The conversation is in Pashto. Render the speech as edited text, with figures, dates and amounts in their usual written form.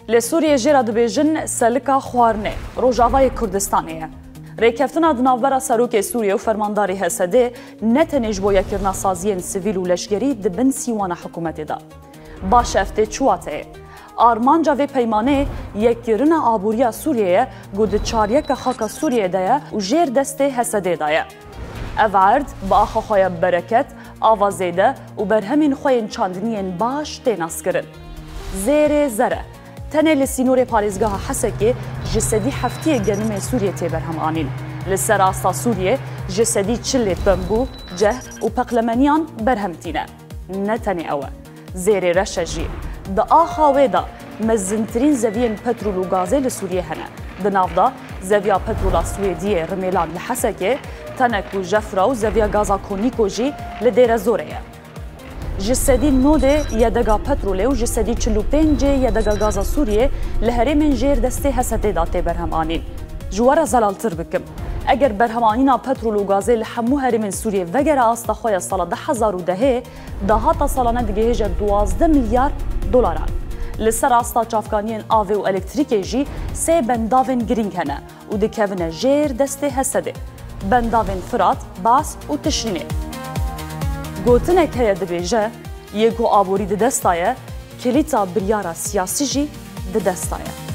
لسوریه جرا دبیجن سلکا خوارنه روجاوای کردستانیه. ریکفتنا دناوبرا سروک سوریه و فرمانداری حسده نتنج بو یکرنا سازین سیویل و لشگری دبن سیوان حکومت دا. باش افته چواته. آرمانجا و پیمانه یکرنا آبوریا سوریه گود چاریک خاک سوریه دایه و جیر دسته حسده دایه. اوارد با آخوخوی برکت آوازیده و برهمین خوین چاندنین باش تیناس کرن. زیر زره. تنه لسینور پاریزگاه حسکه جسدی هفتی گنم سوریه تبرهم آنین. لسر آستا سوریه جسدی چلت بمبو جه و پقلمانیان برهمتینه. نتنه اوه. زیر رشجی. دا آخاوه دا مزنترین زوین پترول و گازه لسوریه هنه. دناف دا زویا پترولا سویدیه رمیلان لحسکه تنک و جفرا و زویا گازا کونیکو جی لدیر زوره. جسدی نوده یدگا پتروله و جسدی 45 یدگا گازا سوریه لهره من جیر دسته حسده داته برهم آنین. جوارا زلالتر بکم. اگر برهمانینا پترول و گازه لحمو هری من سوریه وگر آستا خواه سالا 10,010 دهاتا سالانه دیگه هجه 12 میلیارد دلاران. لسر آستا چافکانین آوه و الکتریکه جی سه بنداوین گرینگ هنه و دکوونه جیر دسته حسده. بنداوین فرات، باس و تشرینه. گوتنه که دبیجه یکو آبوری ده دستایه کلیتا بریارا سیاسی جی ده دستایه.